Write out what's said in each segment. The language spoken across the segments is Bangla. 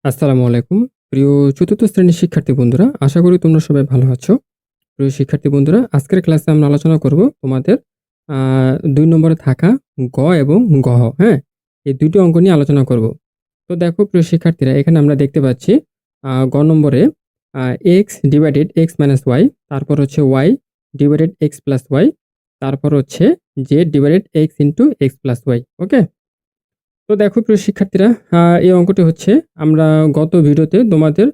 আসসালামু আলাইকুম। প্রিয় চতুর্থ শ্রেণীর শিক্ষার্থী বন্ধুরা, আশা করি তোমরা সবাই ভালো আছো। প্রিয় শিক্ষার্থী বন্ধুরা, আজকের ক্লাসে আমরা আলোচনা করব তোমাদের আ ২ নম্বরে থাকা গ এবং গহ, হ্যাঁ? এই ২ টি অঙ্ক নিয়ে আলোচনা করব। তো দেখো প্রিয় শিক্ষার্থীরা, এখানে আমরা দেখতে পাচ্ছি গ নম্বরে আ x divided x minus y, তারপর হচ্ছে y divided x plus y, তারপর হচ্ছে z divided x into x plus y। ওকে? তো দেখো প্রিয় শিক্ষার্থীরা, এই অঙ্কটি হচ্ছে আমরা গত ভিডিওতে তোমাদের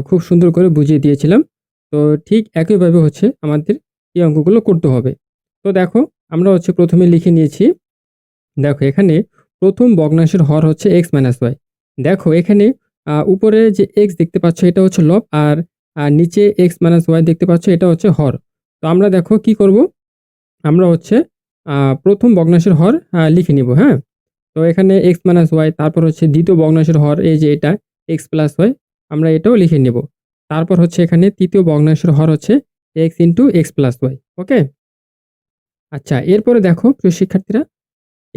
খুব সুন্দর করে বুঝিয়ে দিয়েছিলাম। তো ঠিক একইভাবে হচ্ছে আমাদের এই অঙ্কগুলো করতে হবে। তো দেখো, আমরা হচ্ছে ১ম এ লিখে নিয়েছি। দেখো এখানে ১ম ভগ্নাংশের হর হচ্ছে x মাইনাস y। দেখো এখানে উপরে যে x দেখতে পাচ্ছ এটা হচ্ছে লব, আর নিচে x মাইনাস y দেখতে পাচ্ছ এটা হচ্ছে হর। তো আমরা দেখো কি করব? আমরা হচ্ছে ১ম ভগ্নাংশের হর লিখে নিব, হ্যাঁ? তো এখানে x মাইনাস y, তারপর হচ্ছে দ্বিতীয় ভগ্নাংশের হর এই যে এটা x প্লাস y, আমরা এটাও লিখে নেব। তারপর হচ্ছে এখানে তৃতীয় ভগ্নাংশের হর হচ্ছে x into x plus y। ওকে? আচ্ছা, এরপরে দেখো প্রিয় শিক্ষার্থীরা,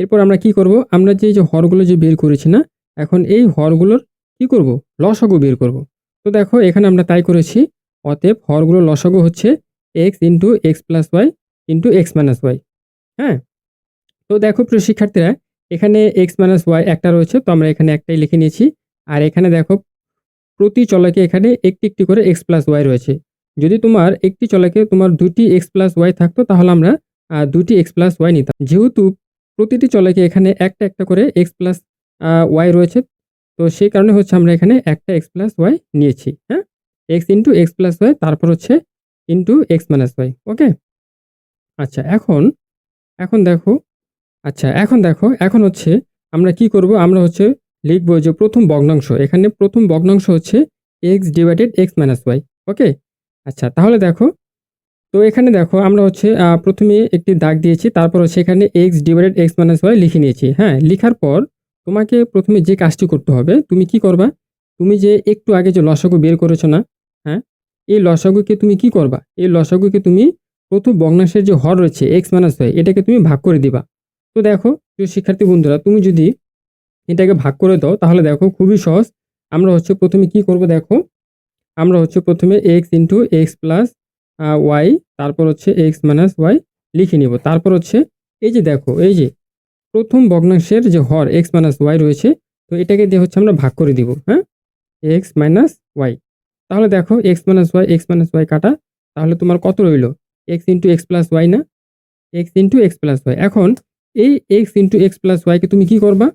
এরপর আমরা কি করব? আমরা যে হরগুলো যে বের করেছি না? এখন এই হরগুলোর কি করব? লসাগু বের করব। তো দেখো এখানে আমরা তাই করেছি। অতএব হরগুলোর লসাগু হচ্ছে x into x plus y into x minus y। হ্যাঁ? তো দেখো প্রিয় শিক্ষার্থীরা, এখানে x মাইনাস y একটা রয়েছে, তো আমরা এখানে একটাই লিখে নিয়েছি। আর এখানে দেখো প্রতি চলকে এখানে একটি, একটি করে x প্লাস y রয়েছে। যদি তোমার একটি চলকে তোমার ২ টি x প্লাস y থাকতো তাহলে আমরা ২ টি x প্লাস y নিতাম। যেহেতু প্রতিটি চলকে এখানে একটা, একটা করে x প্লাস y রয়েছে, তো সেই কারণে হচ্ছে আমরা এখানে একটা x প্লাস y নিয়েছি। হ্যাঁ? x into x plus y, তারপর হচ্ছে ইনটু x মাইনাস y। ওকে? আচ্ছা, এখন দেখো, এখন হচ্ছে আমরা কি করব? আমরা হচ্ছে লিখব যে ১ম ভগ্নাংশ। এখানে ১ম ভগ্নাংশ হচ্ছে x divided x minus y। ওকে? আচ্ছা, তাহলে দেখো, তো এখানে দেখো আমরা হচ্ছে ১ম এ একটি দাগ দিয়েছি। তারপর হচ্ছে এখানে x divided x minus y লিখে নিয়েছি। হ্যাঁ? লিখার পর তোমাকে ১ম এ যে কাজটি করতে হবে, তুমি কি করবা? তুমি যে একটু আগে যে লসাগু বের করেছ না? হ্যাঁ? এই লসাগুকে তুমি কি করবা? এই লসাগুকে তুমি ১ম ভগ্নাংশের যে হর রয়েছে x মাইনাস y, এটাকে তুমি ভাগ করে দিবা। তো দেখো প্রিয় শিক্ষার্থী বন্ধুরা, তুমি যদি এটাকে ভাগ করে দাও তাহলে দেখো খুবই সহজ। আমরা হচ্ছে ১ম এ কি করব দেখো, আমরা হচ্ছে ১ম এ x into x plus y, তারপর হচ্ছে x মাইনাস y লিখে নিব। তারপর হচ্ছে এই যে দেখো, এই যে ১ম ভগ্নাংশের যে হর x মাইনাস y রয়েছে, তো এটাকে দিয়ে হচ্ছে আমরা ভাগ করে দিব। হ্যাঁ? x minus y। তাহলে দেখো x মাইনাস y কাটা। তাহলে তোমার কত রইল? x into x plus y না? x into x plus y। এখন এই x into x plus y কে তুমি কি করবা?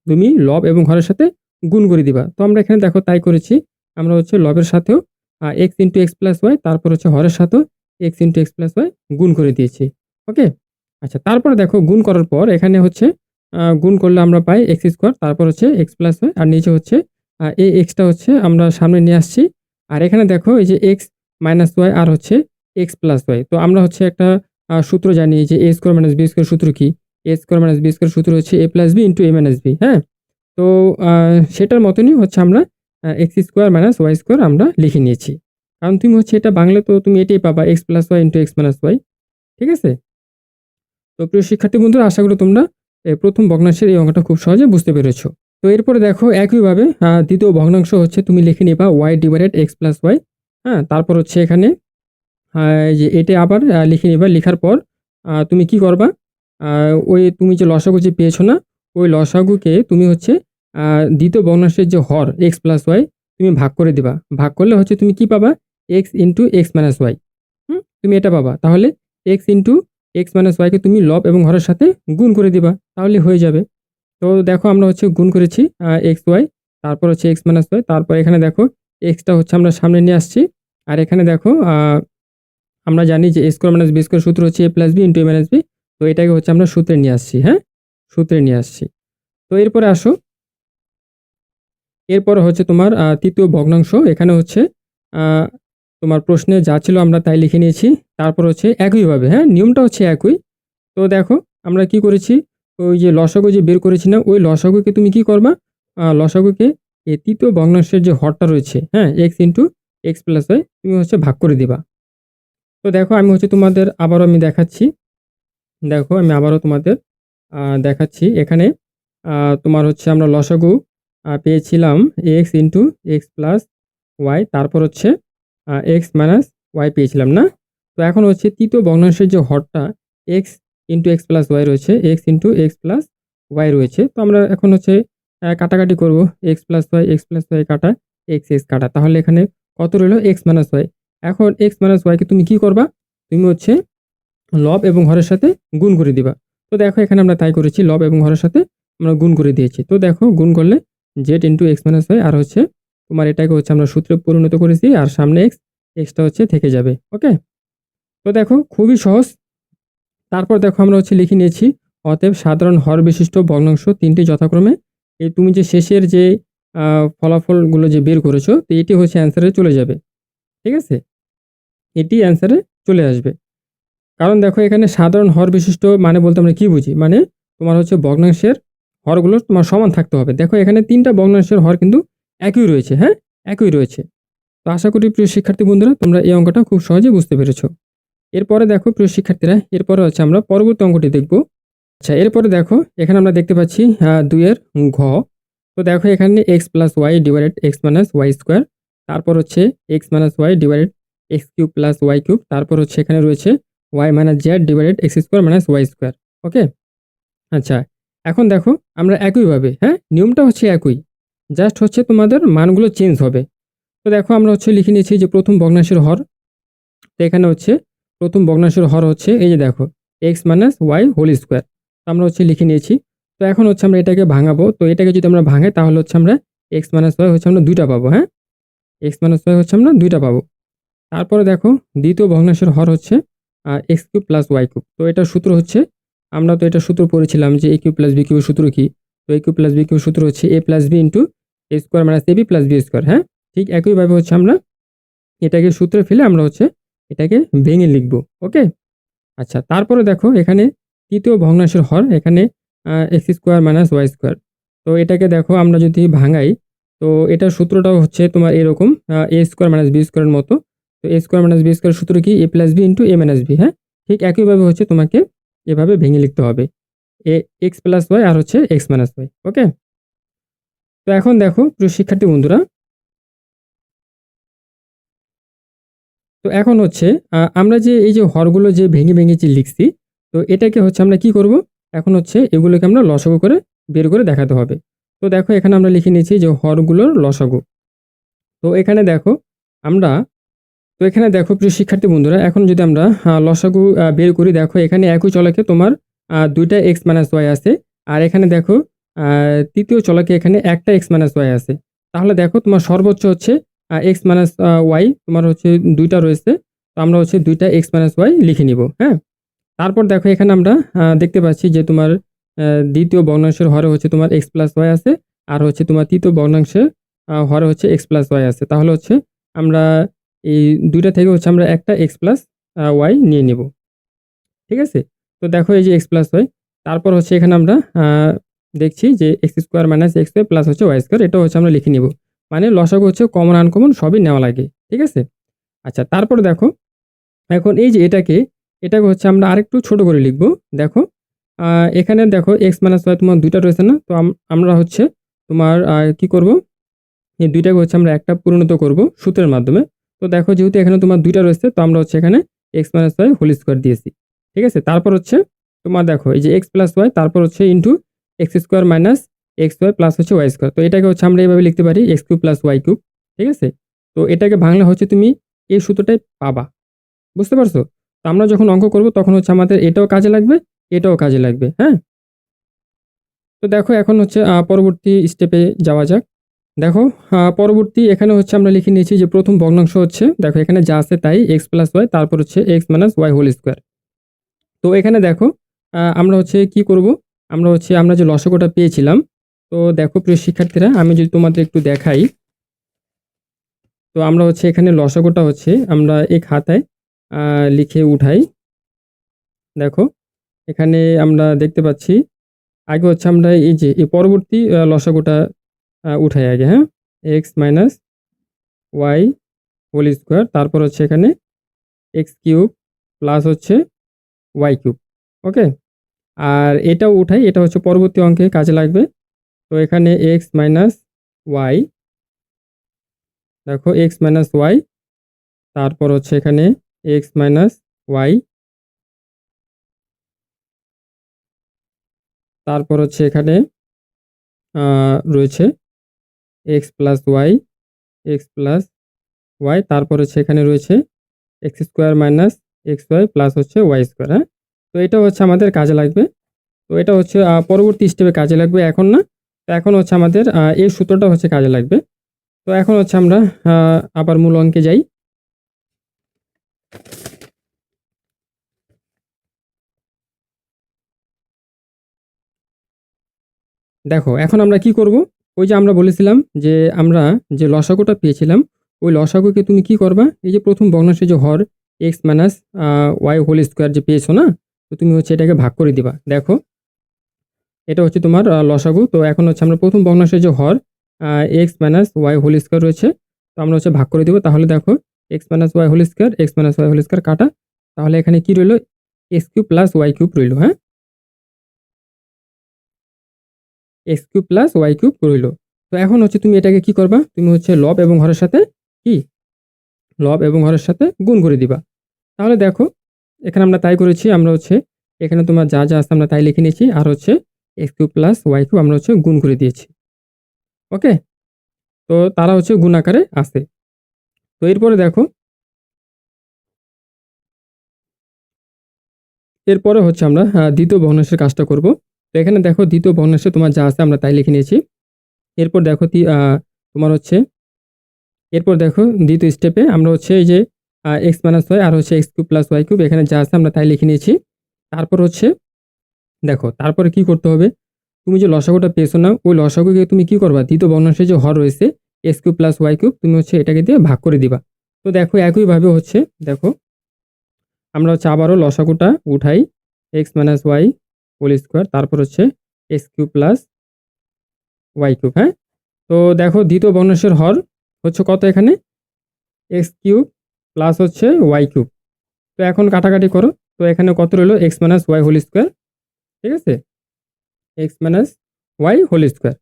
তুমি লব এবং হরের সাথে গুণ করে দিবা। তো আমরা এখানে দেখো তাই করেছি। আমরা হচ্ছে লবের সাথেও x into x plus y, তারপর হচ্ছে হরের সাথেও x into x plus y গুণ করে দিয়েছি। ওকে? আচ্ছা, তারপরে দেখো গুণ করার পর এখানে হচ্ছে গুণ করলে আমরা পাই x স্কোয়ার, তারপর হচ্ছে x প্লাস y, আর নিচে হচ্ছে এই x টা হচ্ছে আমরা সামনে নিয়ে আসছি। আর এখানে দেখো এই যে x মাইনাস y আর হচ্ছে x প্লাস y। তো আমরা হচ্ছে একটা সূত্র জানি যে a square minus b square সূত্র কি? a square minus b square সূত্র হচ্ছে a plus b into a minus b। হ্যাঁ? তো আ সেটার মতনই হচ্ছে আমরা x square minus y square আমরা লিখে নিয়েছি। কারণ তুমি হচ্ছে এটা বাংলায় তো তুমি এটাই পাবা x plus y into x minus y। ঠিক আছে? তো প্রিয় শিক্ষার্থী বন্ধুরা, আশা করি তোমরা ১ম ভগ্নাংশের এই অঙ্কটা খুব সহজে বুঝতে পেরেছো। তো এরপরে দেখো একইভাবে দ্বিতীয় ভগ্নাংশ হচ্ছে তুমি লিখে নিবা y divided x plus y। হ্যাঁ? তারপর হচ্ছে এখানে এই যে এটা আবার লিখে নিবা। লিখার পর তুমি কি করবা? আ ওই তুমি যে লসাগু যে পেয়েছো না? ওই লসাগুকে তুমি হচ্ছে আ দ্বিতীয় ভগ্নাংশের যে হর x প্লাস y, তুমি ভাগ করে দিবা। ভাগ করলে হচ্ছে তুমি কি পাবা? x into x minus y। হুম? তুমি এটা পাবা। তাহলে x into x minus y কে তুমি লব এবং হরের সাথে গুণ করে দিবা। তাহলে হয়ে যাবে। তো দেখো আমরা হচ্ছে গুণ করেছি xy, তারপর হচ্ছে x মাইনাস y, তারপর এখানে দেখো x টা হচ্ছে আমরা সামনে নিয়ে আসছি। আর এখানে দেখো আমরা জানি যে a square minus b square সূত্র হচ্ছে a plus b into a minus b। তো এটাকে হচ্ছে আমরা সূত্রে নিয়ে আসছি। হ্যাঁ? সূত্রে নিয়ে আসছি। তো এরপরে আসো, এরপরে হচ্ছে তোমার ৩য় ভগ্নাংশ। এখানে হচ্ছে আ তোমার প্রশ্নে যা ছিল আমরা তাই লিখে নিয়েছি। তারপর হচ্ছে একইভাবে, হ্যাঁ? নিয়মটা হচ্ছে একই। তো দেখো আমরা কি করেছি? ওই যে লসাগু যে বের করেছি না? ওই লসাগুকে তুমি কি করবা? লসাগুকে এই ৩য় ভগ্নাংশের যে হরটা রয়েছে, হ্যাঁ? x into x plus y, তুমি হচ্ছে ভাগ করে দিবা। তো দেখো আমি হচ্ছে তোমাদের আবারও আমি দেখাচ্ছি। দেখো আমি আবারও তোমাদের দেখাচ্ছি। এখানে আ তোমার হচ্ছে আমরা লসাগু পেয়েছিলাম x into x plus y, তারপর হচ্ছে এক্স মাইনাস ওয়াই পেয়েছিলাম না? তো এখন হচ্ছে তৃতীয় ভগ্নাংশের যে হরটা x into x plus y রয়েছে, x into x plus y রয়েছে। তো আমরা এখন হচ্ছে কাটাকাটি করব। এক্স প্লাস ওয়াই কাটা, এক্স এক্স কাটা। তাহলে এখানে কত রইল? X minus y. এখন এক্স মাইনাস ওয়াইকে তুমি কি করবা? তুমি হচ্ছে লব এবং হরের সাথে গুণ করে দিবা। তো দেখো এখানে আমরা তাই করেছি, লব এবং হরের সাথে আমরা গুণ করে দিয়েছি। তো দেখো গুণ করলে z into x minus y, আর হচ্ছে তোমার এটাকে হচ্ছে আমরা সূত্রে পরিণত করেছি, আর সামনে এক্স, এক্সটা হচ্ছে থেকে যাবে। ওকে, তো দেখো খুবই সহজ। তারপর দেখো আমরা হচ্ছে লিখে নিয়েছি, অতএব সাধারণ হর বিশিষ্ট ভগ্নাংশ তিনটি যথাক্রমে, এই তুমি যে শেষের যে ফলাফলগুলো যে বের করেছো, তো এটি হচ্ছে অ্যান্সারে চলে যাবে। ঠিক আছে, এটি অ্যান্সারে চলে আসবে। কারণ দেখো এখানে সাধারণ হর বিশিষ্ট মানে বলতে আমরা কি বুঝি? মানে তোমার হচ্ছে ভগ্নাংশের হরগুলো তোমার সমান থাকতে হবে। দেখো এখানে তিনটা ভগ্নাংশের হর কিন্তু একই রয়েছে, হ্যাঁ, একই রয়েছে। তো আশা করি প্রিয় শিক্ষার্থী বন্ধুরা তোমরা এই অঙ্কটা খুব সহজে বুঝতে পেরেছো। এরপরে দেখো প্রিয় শিক্ষার্থীরা, এরপরে হচ্ছে আমরা পরবর্তী অঙ্কটি দেখব। আচ্ছা, এরপরে দেখো এখানে আমরা দেখতে পাচ্ছি 2 এর ঘ। তো দেখো এখানে x plus y divided x minus y square, তারপর হচ্ছে x minus y divided x cube plus y cube, তারপর হচ্ছে এখানে রয়েছে y minus z divided x square minus y square. Okay, আচ্ছা, এখন দেখো আমরা একইভাবে, হ্যাঁ, নিয়মটা হচ্ছে একই, জাস্ট হচ্ছে তোমাদের মানগুলো চেঞ্জ হবে। তো দেখো আমরা হচ্ছে লিখে নিয়েছি যে প্রথম ভগ্নাংশের হর। তো এখানে হচ্ছে প্রথম ভগ্নাংশের হর হচ্ছে এই যে দেখো x minus y whole square. তো আমরা হচ্ছে লিখে নিয়েছি। তো এখন হচ্ছে আমরা এটাকে ভাঙাবো। তো এটাকে যদি আমরা ভাঙাই তাহলে হচ্ছে আমরা এক্স মাইনাস ওয়াই হচ্ছে আমরা দুইটা পাবো, হ্যাঁ, এক্স মাইনাস ওয়াই হচ্ছে আমরা দুইটা পাবো। তারপরে দেখো দ্বিতীয় ভগ্নাংশের হর হচ্ছে x cube plus y cube. তো এটার সূত্র হচ্ছে, আমরা তো এটা সূত্র পড়েছিলাম যে এ কিউব প্লাস বি কিউবের সূত্র কি? তো এ কিউব প্লাস বি কিউবের সূত্র হচ্ছে এ plus B into A square minus A B plus B square, হ্যাঁ। ঠিক একইভাবে হচ্ছে আমরা এটাকে সূত্রে ফেলে আমরা হচ্ছে এটাকে ভেঙে লিখবো। ওকে, আচ্ছা, তারপরে দেখো এখানে তৃতীয় ভগ্নাংশের হর এখানে x square minus y square. তো এটাকে দেখো আমরা যদি ভাঙাই, তো এটার সূত্রটাও হচ্ছে তোমার এরকম এ স্কোয়ার মাইনাস বি স্কোয়ারের মতো। তো এ স্কোয়ার মাইনাস বি স্কোয়ার সূত্র কি? এ প্লাস বি ইন্টু এ মাইনাস বি, হ্যাঁ। ঠিক একইভাবে হচ্ছে তোমাকে এভাবে ভেঙে লিখতে হবে, এ এক্স প্লাস ওয়াই আর হচ্ছে এক্স মাইনাস ওয়াই। ওকে, তো এখন দেখো প্রিয় শিক্ষার্থী বন্ধুরা, তো এখন হচ্ছে আমরা যে এই যে হরগুলো যে ভেঙে ভেঙে যে লিখছি, তো এটাকে হচ্ছে আমরা কি করব? এখন হচ্ছে এগুলোকে আমরা লসাগু করে বের করে দেখাতে হবে। তো দেখো এখানে আমরা লিখে নিয়েছি যে হরগুলোর লসাগু। তো এখানে দেখো আমরা, তো এখানে দেখো প্রিয় শিক্ষার্থী বন্ধুরা, এখন যদি আমরা লসাগু বের করি, দেখো এখানে একই চলকে তোমার দুইটা এক্স মাইনাস ওয়াই আছে, আর এখানে দেখো তৃতীয় চলকে এখানে একটা এক্স মাইনাস ওয়াই আছে। তাহলে দেখো তোমার সর্বোচ্চ হচ্ছে এক্স মাইনাস ওয়াই তোমার হচ্ছে দুইটা রয়েছে। তো আমরা হচ্ছে দুইটা এক্স মাইনাস ওয়াই লিখে নিব, হ্যাঁ। তারপর দেখো এখানে আমরা দেখতে পাচ্ছি যে তোমার দ্বিতীয় ভগ্নাংশের হরে হচ্ছে তোমার এক্স প্লাস ওয়াই আছে, আর হচ্ছে তোমার তৃতীয় ভগ্নাংশের হরে হচ্ছে এক্স প্লাস ওয়াই আছে। তাহলে হচ্ছে আমরা এই দুইটা থেকে হচ্ছে আমরা একটা এক্স প্লাস ওয়াই নিয়ে নিব। ঠিক আছে, তো দেখো এই যে এক্স প্লাস ওয়াই, তারপর হচ্ছে এখানে আমরা দেখছি যে x square minus x y plus হচ্ছে ওয়াই স্কোয়ার, এটা হচ্ছে আমরা লিখে নিব। মানে লসাগু হচ্ছে কমন আনকমন সবই নেওয়া লাগে। ঠিক আছে, আচ্ছা, তারপর দেখো এখন এই যে এটাকে হচ্ছে আমরা আরেকটু ছোট করে লিখবো। দেখো এখানে দেখো এক্স মাইনাস ওয়াই তোমার দুইটা রয়েছে না? তো আমরা হচ্ছে তোমার কি করব, এই দুইটাকে হচ্ছে আমরা একটা পরিণত করব সূত্রের মাধ্যমে। তো দেখো যেহেতু এখানে তোমার দুইটা রয়েছে, তো আমরা হচ্ছে এখানে x minus y whole square দিয়েছি। ঠিক আছে, তারপর হচ্ছে তোমার দেখো এই যে এক্স প্লাস ওয়াই, তারপর হচ্ছে into x square minus x y plus হচ্ছে ওয়াই স্কোয়ার। তো এটাকে হচ্ছে আমরা এইভাবে লিখতে পারি x cube plus y cube. ঠিক আছে, তো এটাকে ভাঙলে হচ্ছে তুমি এই সূত্রটাই পাবা। বুঝতে পারছো? তো আমরা যখন অঙ্ক করব তখন হচ্ছে আমাদের এটাও কাজে লাগবে, এটাও কাজে লাগবে, হ্যাঁ। তো দেখো এখন হচ্ছে পরবর্তী স্টেপে যাওয়া যাক। দেখো পরবর্তী এখানে হচ্ছে আমরা লিখে নিয়েছি যে প্রথম ভগ্নাংশ হচ্ছে, দেখো এখানে যা আছে তাই এক্স প্লাস ওয়াই, তারপর হচ্ছে x minus y whole square. তো এখানে দেখো আমরা হচ্ছে কি করব, আমরা যে লসাগুটা পেয়েছিলাম। তো দেখো প্রিয় শিক্ষার্থীরা, আমি যদি তোমাদের একটু দেখাই, তো আমরা হচ্ছে এখানে লসাগুটা হচ্ছে আমরা এই খাতায় লিখে উঠাই। দেখো এখানে আমরা দেখতে পাচ্ছি, আগে হচ্ছে আমরা এই যে এই পরবর্তী লসাগুটা উঠাই আগে, হ্যাঁ, x minus y whole square, তারপর হচ্ছে এখানে এক্স কিউব প্লাস হচ্ছে ওয়াই কিউব। ওকে, আর এটাও উঠাই, এটা হচ্ছে পরবর্তী অঙ্কে কাজে লাগবে। তো এখানে এক্স মাইনাস ওয়াই, দেখো এক্স মাইনাস ওয়াই, তারপর হচ্ছে এখানে এক্স মাইনাস ওয়াই, তারপর হচ্ছে এখানে রয়েছে x plus y, x plus y, তারপর হচ্ছে এখানে রয়েছে x square minus x y plus হচ্ছে ওয়াই স্কোয়ার। হ্যাঁ, তো এটা হচ্ছে আমাদের কাজে লাগবে। তো এটা হচ্ছে পরবর্তী স্টেপে কাজে লাগবে, এখন না। তো এখন হচ্ছে আমাদের এই সূত্রটা হচ্ছে কাজে লাগবে। তো এখন হচ্ছে আমরা আবার মূল অঙ্কে যাই। দেখো এখন আমরা কি করব, ওই যে আমরা বলেছিলাম যে আমরা যে লসাগুটা পেয়েছিলাম, ওই লসাগুকে তুমি কি করবা, এই যে প্রথম ভগ্নাংশের যে হর x minus y whole square যে পেয়েছো না, তো তুমি হচ্ছে এটাকে ভাগ করে দিবা। দেখো এটা হচ্ছে তোমার লসাগু। তো এখন হচ্ছে আমরা প্রথম ভগ্নাংশের যে হর x minus y whole square রয়েছে, তো আমরা হচ্ছে ভাগ করে দিব। তাহলে দেখো x minus y whole square, x minus y whole square কাটা, তাহলে এখানে কি রইলো, x cube plus y cube রইলো। হ্যাঁ, x cube plus y cube রইলো। তো এখন হচ্ছে তুমি এটাকে কি করবা, তুমি হচ্ছে লব এবং হরের সাথে কি, লব এবং হরের সাথে গুণ করে দিবা। তাহলে দেখো এখানে আমরা তাই করেছি, আমরা হচ্ছে এখানে তোমার যা যা আছে আমরা তাই লিখে নিয়েছি, আর হচ্ছে x cube plus y cube আমরা হচ্ছে গুণ করে দিয়েছি। ওকে, তো তারা হচ্ছে গুণ আকারে আছে। তো এরপরে দেখো, এরপরে হচ্ছে আমরা দ্বিতীয় ভগ্নাংশের কাজটা করব। তো এখানে দেখো দ্বিতীয় ভগ্নাংশে তোমার যা আছে আমরা তাই লিখে নিয়েছি। এরপর দেখো তোমার হচ্ছে এরপর দেখো দ্বিতীয় স্টেপে আমরা হচ্ছে এই যে এক্স মাইনাস ওয়াই আর হচ্ছে x cube plus y cube এখানে যা আছে আমরা তাই লিখে নিয়েছি। তারপর হচ্ছে দেখো তারপরে কি করতে হবে, তুমি যে লসাগুটা পেয়েছো না, ওই লসাগুকে তুমি কি করবা, দ্বিতীয় ভগ্নাংশে যে হর রয়েছে x cube plus y cube, তুমি হচ্ছে এটাকে দিয়ে ভাগ করে দিবা। তো দেখো একইভাবে হচ্ছে দেখো আমরা হচ্ছে আবারও লসাগুটা উঠাই, x minus y whole square, তারপর হচ্ছে x cube plus y cube. হ্যাঁ, তো দেখো দ্বিতীয় ভগ্নাংশের হর হচ্ছে কত, এখানে এক্স কিউব প্লাস হচ্ছে ওয়াই কিউব। তো এখন কাটাকাটি করো, তো এখানে কত রইলো, x minus y whole square. ঠিক আছে, x minus y whole square.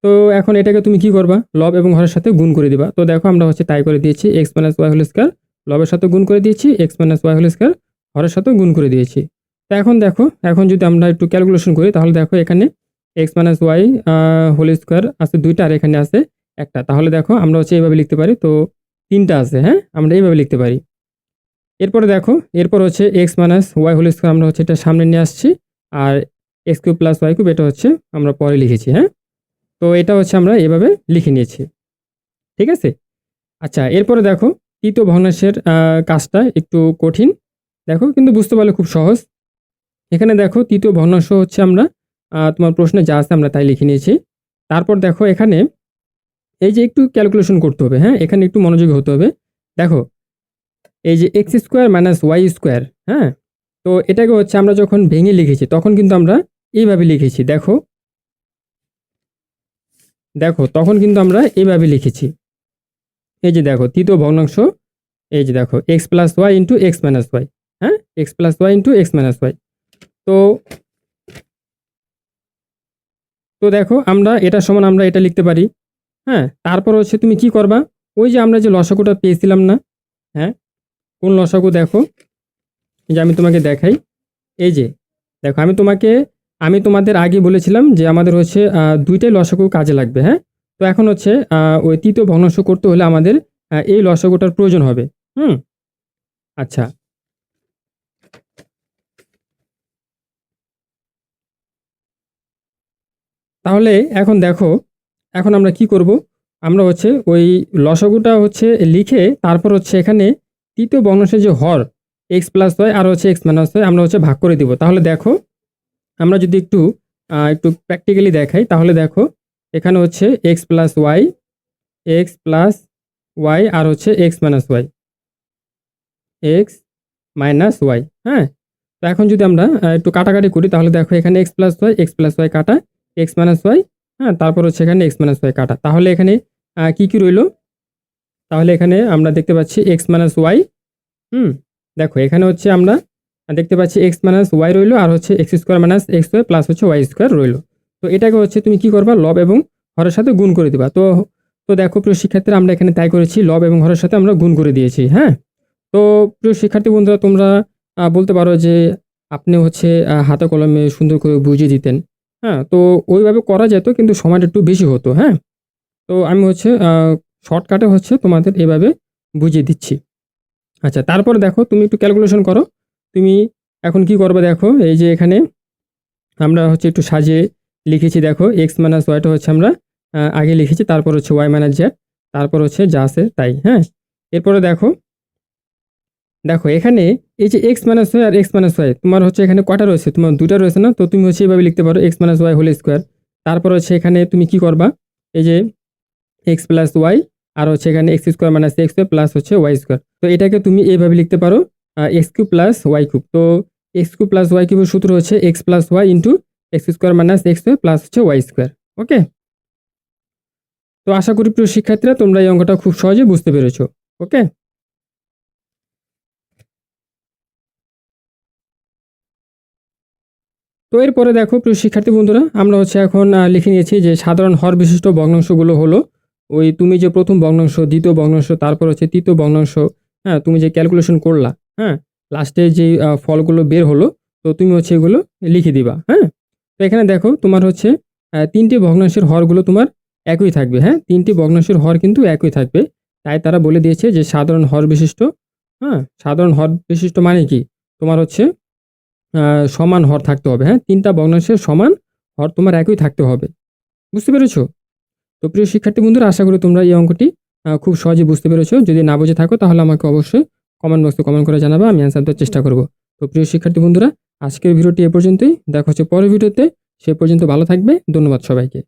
তো এখন এটাকে তুমি কি করবা, লব এবং হরের সাথে গুণ করে দিবা। তো দেখো আমরা হচ্ছে তাই করে দিয়েছি, x minus y whole square লবের সাথে গুণ করে দিয়েছি, x minus y whole square হরের সাথে গুণ করে দিয়েছি। তো এখন দেখো, এখন যদি আমরা একটু ক্যালকুলেশন করি, তাহলে দেখো এখানে x minus y whole square আছে দুইটা, আর এখানে আছে একটা। তাহলে দেখো আমরা হচ্ছে এইভাবে লিখতে পারি, তো তিনটা আছে। হ্যাঁ, আমরা এইভাবে লিখতে পারি। এরপরে দেখো, এরপর হচ্ছে x minus y whole square আমরা হচ্ছে এটা সামনে নিয়ে আসছি, আর x cube plus y cube এটা হচ্ছে আমরা পরে লিখেছি। হ্যাঁ, তো এটা হচ্ছে আমরা এভাবে লিখে নিয়েছি। ঠিক আছে, আচ্ছা এরপরে দেখো তৃতীয় ভগ্নাংশের কাজটা একটু কঠিন, দেখো কিন্তু বুঝতে পারলে খুব সহজ। এখানে দেখো তৃতীয় ভগ্নাংশ হচ্ছে আমরা তোমার প্রশ্নে যা আছে আমরা তাই লিখে নিয়েছি। তারপর দেখো এখানে এই যে একটু ক্যালকুলেশন করতে হবে। হ্যাঁ, এখানে একটু মনোযোগী হতে হবে। দেখো এই যে x square minus y square, হ্যাঁ, তো এটাকে হচ্ছে আমরা যখন ভেঙে লিখেছি তখন কিন্তু আমরা এইভাবে লিখেছি। দেখো দেখো তখন কিন্তু আমরা এইভাবে লিখেছি, এই যে দেখো তৃতীয় ভগ্নাংশ, এই যে দেখো x plus y into x minus y. হ্যাঁ, x plus y into x minus y. তো তো দেখো আমরা এটা সমান আমরা এটা লিখতে পারি। হ্যাঁ, তারপর হচ্ছে তুমি কি করবা, ওই যে আমরা যে লসাগুটা পেয়েছিলাম না, হ্যাঁ, কোন লসাগু দেখো, এই যে আমি তোমাকে দেখাই, এই যে দেখো আমি তোমাদের আগে বলেছিলাম যে আমাদের হচ্ছে দুইটাই লসাগু কাজে লাগবে। হ্যাঁ, তো এখন হচ্ছে ওই তৃতীয় ভগ্নাংশ করতে হলে আমাদের এই লসাগুটার প্রয়োজন হবে। হুম, আচ্ছা, তাহলে এখন দেখো, এখন আমরা কি করব, আমরা হচ্ছে ওই লসাগুটা হচ্ছে লিখে তারপর হচ্ছে এখানে তৃতীয় ভগ্নাংশের যে হর এক্স প্লাস ওয়াই আর হচ্ছে এক্স মাইনাস ওয়াই আমরা হচ্ছে ভাগ করে দিব। তাহলে দেখো আমরা যদি একটু একটু প্র্যাকটিক্যালি দেখাই, তাহলে দেখো এখানে হচ্ছে এক্স প্লাস ওয়াই আর হচ্ছে x minus y, x minus y. হ্যাঁ, তো এখন যদি আমরা একটু কাটাকাটি করি, তাহলে দেখো এখানে এক্স প্লাস ওয়াই কাটা, এক্স মাইনাস ওয়াই, হ্যাঁ, তারপর হচ্ছে এখানে এক্স মাইনাস ওয়াই কাটা। তাহলে এখানে কি কি রইলো, তাহলে এখানে আমরা দেখতে পাচ্ছি এক্স মাইনাস ওয়াই। হুম, দেখো এখানে হচ্ছে আমরা দেখতে পাচ্ছি এক্স মাইনাস ওয়াই রইলো, আর হচ্ছে x square minus x y plus হচ্ছে ওয়াই স্কোয়ার রইলো। তো এটাকে হচ্ছে তুমি কি করবা, লব এবং হরের সাথে গুণ করে দিবা। তো তো দেখো প্রিয় শিক্ষার্থীরা, আমরা এখানে তাই করেছি, লব এবং হরের সাথে আমরা গুণ করে দিয়েছি। হ্যাঁ, তো প্রিয় শিক্ষার্থী বন্ধুরা, তোমরা বলতে পারো যে আপনি হচ্ছে হাতে কলমে সুন্দর করে বুঝিয়ে দিতেন। হ্যাঁ, তো ওইভাবে করা যেত কিন্তু সময়টা একটু বেশি হতো। হ্যাঁ, তো আমি হচ্ছে শর্টকাটে হচ্ছে তোমাদের এভাবে বুঝিয়ে দিচ্ছি। আচ্ছা, তারপরে দেখো তুমি একটু ক্যালকুলেশন করো। তুমি এখন কি করবে দেখো, এই যে এখানে আমরা হচ্ছে একটু সাজিয়ে লিখেছি। দেখো এক্স মাইনাস ওয়াইটা হচ্ছে আমরা আগে লিখেছি, তারপর হচ্ছে ওয়াই মাইনাস জেড, তারপর হচ্ছে যা আছে তাই। হ্যাঁ, এরপরে দেখো, দেখো এখানে এই যে এক্স মাইনাস ওয়াই আর এক্স মাইনাস ওয়াই তোমার হচ্ছে এখানে কটা রয়েছে, তোমার দুটা রয়েছে না? তো তুমি হচ্ছে এইভাবে লিখতে পারো x minus y whole square. তারপর হচ্ছে এখানে তুমি কি করবা, এই যে এক্স প্লাস ওয়াই আর হচ্ছে এখানে x square minus x y plus হচ্ছে ওয়াই স্কোয়ার। তো এটাকে তুমি এইভাবে লিখতে পারো x cube plus y cube. তো এক্স কিউব প্লাস ওয়াই কিউবের সূত্র হচ্ছে x plus y into x square minus x y plus হচ্ছে ওয়াই স্কোয়ার। ওকে, তো আশা করি প্রিয় শিক্ষার্থীরা তোমরা এই অঙ্কটা খুব সহজে বুঝতে পেরেছো। ওকে, তো এরপরে দেখো প্রিয় শিক্ষার্থী বন্ধুরা, আমরা হচ্ছে এখন লিখে নিয়েছি যে সাধারণ হর বিশিষ্ট ভগ্নাংশগুলো হলো ওই তুমি যে প্রথম ভগ্নাংশ, দ্বিতীয় ভগ্নাংশ, তারপর হচ্ছে তৃতীয় ভগ্নাংশ। হ্যাঁ, তুমি যে ক্যালকুলেশন করলা, হ্যাঁ, লাস্টে যে ফলগুলো বের হলো, তো তুমি হচ্ছে এগুলো লিখে দিবা। হ্যাঁ, তো এখানে দেখো তোমার হচ্ছে তিনটি ভগ্নাংশের হরগুলো তোমার একই থাকবে। হ্যাঁ, তিনটি ভগ্নাংশের হর কিন্তু একই থাকবে। তাই তারা বলে দিয়েছে যে সাধারণ হর বিশিষ্ট। হ্যাঁ, সাধারণ হর বিশিষ্ট মানে কি, তোমার হচ্ছে সমান হর থাকতে হবে। হ্যাঁ, তিনটা ভগ্নাংশের সমান হর তোমার একই থাকতে হবে। বুঝতে পেরেছো? তো প্রিয় শিক্ষার্থী বন্ধুরা, আশা করি তোমরা এই অঙ্কটি খুব সহজে বুঝতে পেরেছো। যদি না বুঝে থাকো তাহলে আমাকে অবশ্যই কমেন্ট বক্সে কমেন্ট করে জানাবে, আমি অ্যান্সার দেওয়ার চেষ্টা করব। তো প্রিয় শিক্ষার্থী বন্ধুরা, আজকের ভিডিওটি এ পর্যন্তই। দেখা হচ্ছে পরের ভিডিওতে। সে পর্যন্ত ভালো থাকবে। ধন্যবাদ সবাইকে।